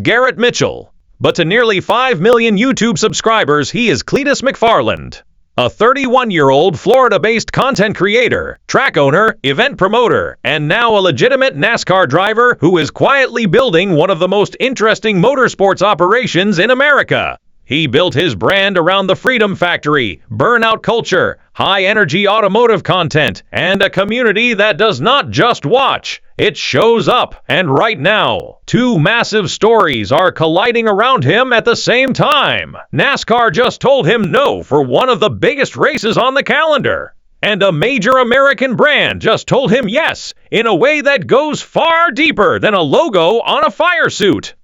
Garrett Mitchell. But to nearly 5 million YouTube subscribers, he is Cleetus McFarland, a 31-year-old Florida-based content creator, track owner, event promoter, and now a legitimate NASCAR driver who is quietly building one of the most interesting motorsports operations in America. He built his brand around the Freedom Factory, burnout culture, high-energy automotive content, and a community that does not just watch, it shows up. And right now, two massive stories are colliding around him at the same time. NASCAR just told him no for one of the biggest races on the calendar. And a major American brand just told him yes in a way that goes far deeper than a logo on a fire suit.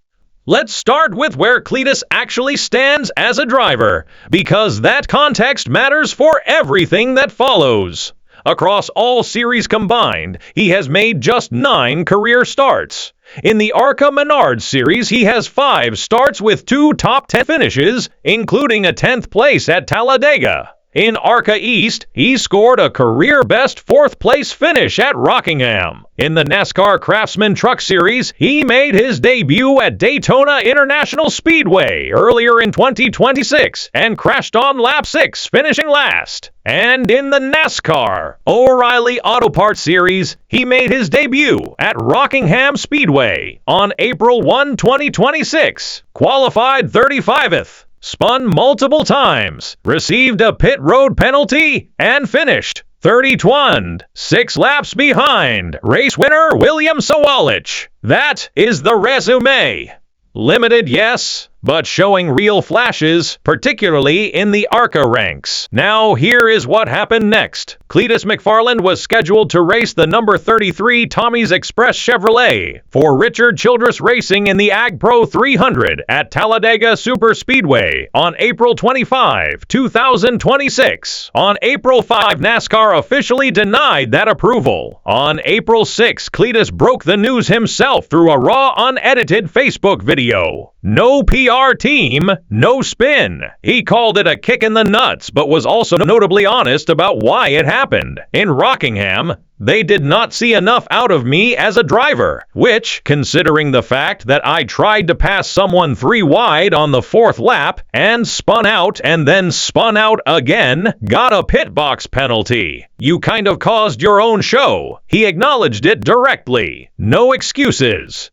Let's start with where Cleetus actually stands as a driver, because that context matters for everything that follows. Across all series combined, he has made just 9 career starts. In the ARCA Menards series, he has 5 starts with 2 top 10 finishes, including a 10th place at Talladega. In ARCA East, he scored a career-best 4th place finish at Rockingham. In the NASCAR Craftsman Truck Series, he made his debut at Daytona International Speedway earlier in 2026 and crashed on lap 6, finishing last. And in the NASCAR O'Reilly Auto Parts Series, he made his debut at Rockingham Speedway on April 1, 2026, qualified 35th. Spun multiple times, received a pit road penalty, and finished 32nd, 6 laps behind race winner William Sawalich. That is the resume. Limited, yes, but showing real flashes, particularly in the ARCA ranks. Now, here is what happened next. Cleetus McFarland was scheduled to race the number 33 Tommy's Express Chevrolet for Richard Childress Racing in the Ag Pro 300 at Talladega Super Speedway on April 25, 2026. On April 5, NASCAR officially denied that approval. On April 6, Cleetus broke the news himself through a raw, unedited Facebook video. No PR team, no spin. He called it a kick in the nuts, but was also notably honest about why it happened. In Rockingham, they did not see enough out of me as a driver, which, considering the fact that I tried to pass someone 3 wide on the 4th lap and spun out and then spun out again, got a pit box penalty. You kind of caused your own show. He acknowledged it directly. No excuses.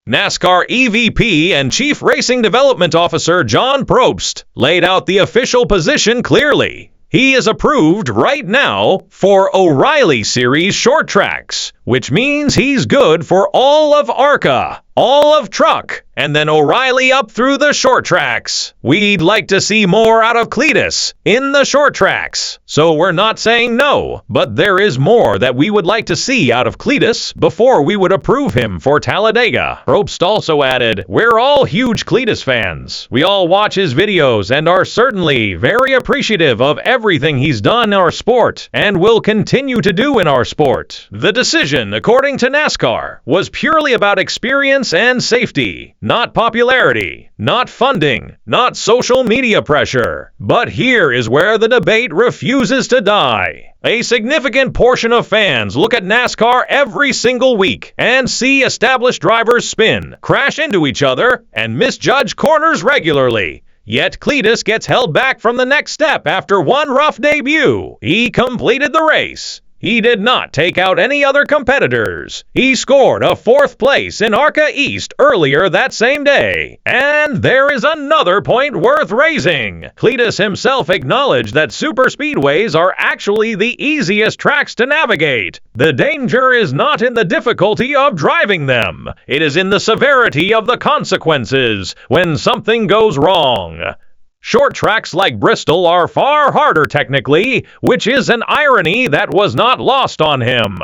NASCAR EVP and Chief Racing Development Officer John Probst laid out the official position clearly. He is approved right now for O'Reilly Series short tracks, which means he's good for all of ARCA, all of Truck, and then O'Reilly up through the short tracks. We'd like to see more out of Cleetus in the short tracks, so we're not saying no, but there is more that we would like to see out of Cleetus before we would approve him for Talladega. Probst also added, "We're all huge Cleetus fans. We all watch his videos and are certainly very appreciative of everything he's done in our sport and will continue to do in our sport." The decision, according to NASCAR, was purely about experience and safety, not popularity, not funding, not social media pressure. But here is where the debate refuses to die. A significant portion of fans look at NASCAR every single week and see established drivers spin, crash into each other, and misjudge corners regularly. Yet Cleetus gets held back from the next step after one rough debut. He completed the race. He did not take out any other competitors. He scored a 4th place in ARCA East earlier that same day. And there is another point worth raising. Cleetus himself acknowledged that super speedways are actually the easiest tracks to navigate. The danger is not in the difficulty of driving them. It is in the severity of the consequences when something goes wrong. Short tracks like Bristol are far harder technically, which is an irony that was not lost on him.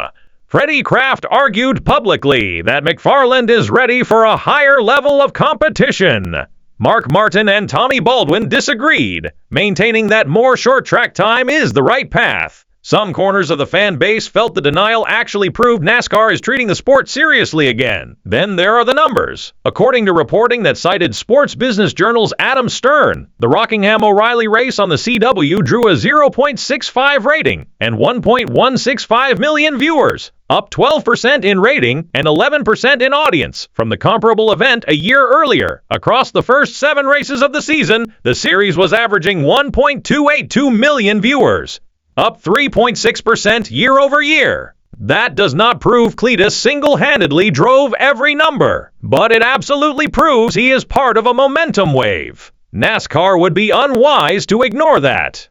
Freddie Kraft argued publicly that McFarland is ready for a higher level of competition. Mark Martin and Tommy Baldwin disagreed, maintaining that more short track time is the right path. Some corners of the fan base felt the denial actually proved NASCAR is treating the sport seriously again. Then there are the numbers. According to reporting that cited Sports Business Journal's Adam Stern, the Rockingham O'Reilly race on the CW drew a 0.65 rating and 1.165 million viewers, up 12% in rating and 11% in audience from the comparable event a year earlier. Across the first 7 races of the season, the series was averaging 1.282 million viewers, up 3.6% year over year. That does not prove Cleetus single-handedly drove every number, but it absolutely proves he is part of a momentum wave. NASCAR would be unwise to ignore that.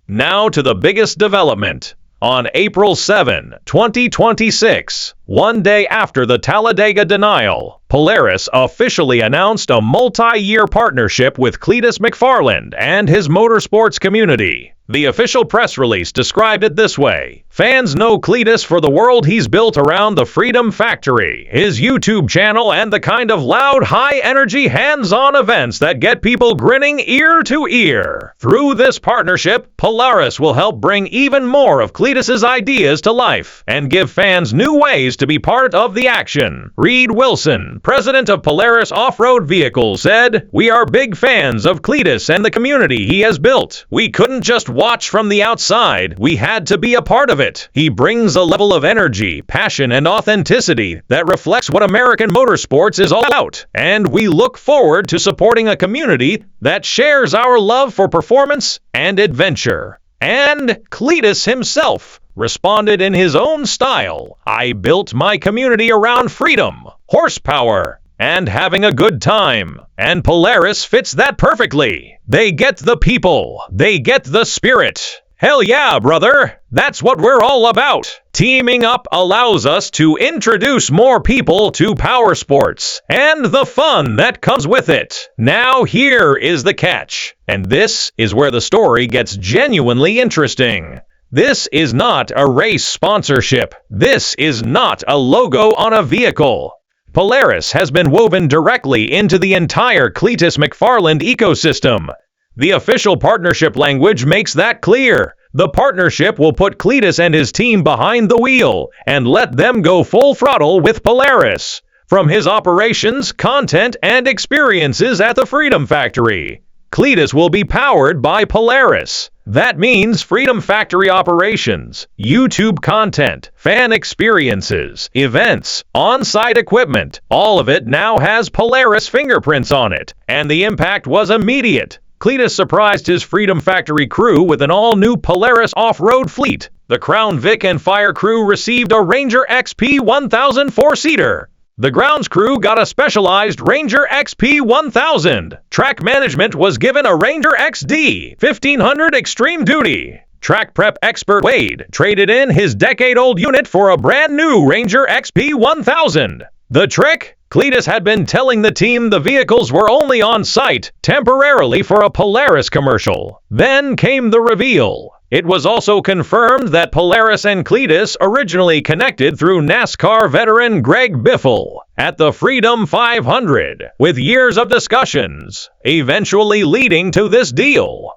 Now to the biggest development. On April 7, 2026, one day after the Talladega denial, Polaris officially announced a multi-year partnership with Cleetus McFarland and his motorsports community. The official press release described it this way: "Fans know Cleetus for the world he's built around the Freedom Factory, his YouTube channel, and the kind of loud, high-energy, hands-on events that get people grinning ear to ear. Through this partnership, Polaris will help bring even more of Cleetus's ideas to life and give fans new ways to be part of the action." Reed Wilson, president of Polaris Off-Road Vehicles, said, "We are big fans of Cleetus and the community he has built. We couldn't just watch from the outside, we had to be a part of it. He brings a level of energy, passion, and authenticity that reflects what American motorsports is all about, and we look forward to supporting a community that shares our love for performance and adventure." And Cleetus himself responded in his own style, "I built my community around freedom, horsepower, and having a good time. And Polaris fits that perfectly. They get the people. They get the spirit. Hell yeah, brother. That's what we're all about." Teaming up allows us to introduce more people to power sports and the fun that comes with it. Now here is the catch. And this is where the story gets genuinely interesting. This is not a race sponsorship. This is not a logo on a vehicle. Polaris has been woven directly into the entire Cleetus McFarland ecosystem. The official partnership language makes that clear. The partnership will put Cleetus and his team behind the wheel and let them go full throttle with Polaris. From his operations, content, and experiences at the Freedom Factory, Cleetus will be powered by Polaris. That means Freedom Factory operations, YouTube content, fan experiences, events, on-site equipment, all of it now has Polaris fingerprints on it, and the impact was immediate. Cleetus surprised his Freedom Factory crew with an all-new Polaris off-road fleet. The Crown Vic and Fire crew received a Ranger XP 1000 4-seater. The grounds crew got a specialized Ranger XP 1000. Track management was given a Ranger XD 1500 Extreme Duty. Track prep expert Wade traded in his decade-old unit for a brand new Ranger XP 1000. The trick? Cleetus had been telling the team the vehicles were only on site temporarily for a Polaris commercial. Then came the reveal. It was also confirmed that Polaris and Cleetus originally connected through NASCAR veteran Greg Biffle at the Freedom 500, with years of discussions, eventually leading to this deal.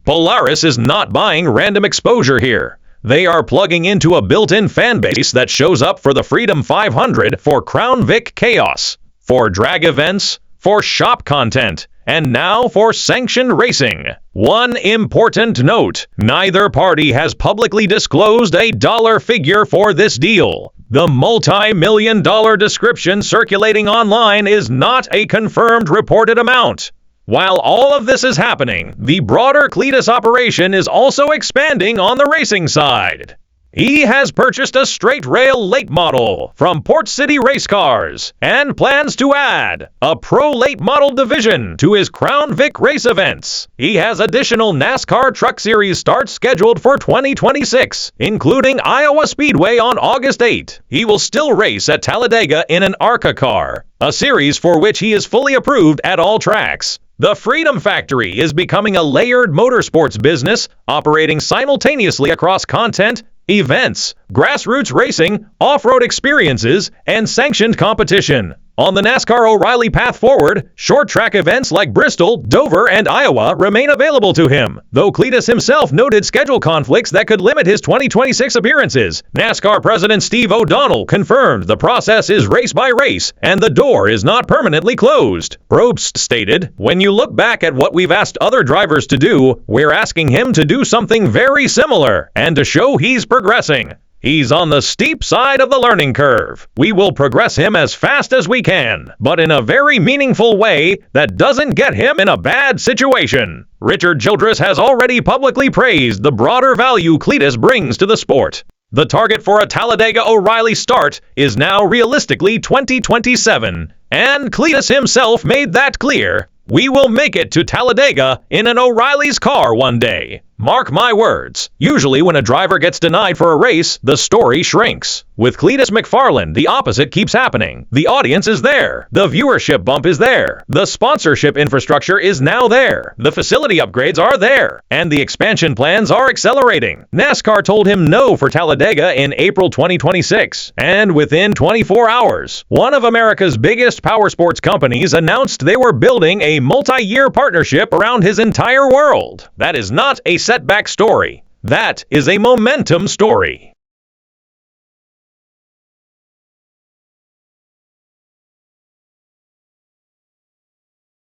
Polaris is not buying random exposure here. They are plugging into a built-in fan base that shows up for the Freedom 500 for Crown Vic chaos, for drag events, for shop content, and now for sanctioned racing. One important note: neither party has publicly disclosed a dollar figure for this deal. The multi-million-dollar description circulating online is not a confirmed reported amount. While all of this is happening, the broader Cleetus operation is also expanding on the racing side. He has purchased a straight-rail late model from Port City Race Cars and plans to add a pro late model division to his Crown Vic race events. He has additional NASCAR Truck Series starts scheduled for 2026, including Iowa Speedway on August 8. He will still race at Talladega in an ARCA car, a series for which he is fully approved at all tracks. The Freedom Factory is becoming a layered motorsports business, operating simultaneously across content, events, grassroots racing, off-road experiences, and sanctioned competition. On the NASCAR O'Reilly path forward, short track events like Bristol, Dover, and Iowa remain available to him, though Cleetus himself noted schedule conflicts that could limit his 2026 appearances. NASCAR President Steve O'Donnell confirmed the process is race by race, and the door is not permanently closed. Probst stated, "When you look back at what we've asked other drivers to do, we're asking him to do something very similar, and to show he's progressing. He's on the steep side of the learning curve. We will progress him as fast as we can, but in a very meaningful way that doesn't get him in a bad situation." Richard Childress has already publicly praised the broader value Cleetus brings to the sport. The target for a Talladega O'Reilly start is now realistically 2027, and Cleetus himself made that clear. "We will make it to Talladega in an O'Reilly's car one day. Mark my words." Usually when a driver gets denied for a race, the story shrinks. With Cleetus McFarland, the opposite keeps happening. The audience is there. The viewership bump is there. The sponsorship infrastructure is now there. The facility upgrades are there. And the expansion plans are accelerating. NASCAR told him no for Talladega in April 2026. And within 24 hours, one of America's biggest powersports companies announced they were building a multi-year partnership around his entire world. That is not a setback story. That is a momentum story.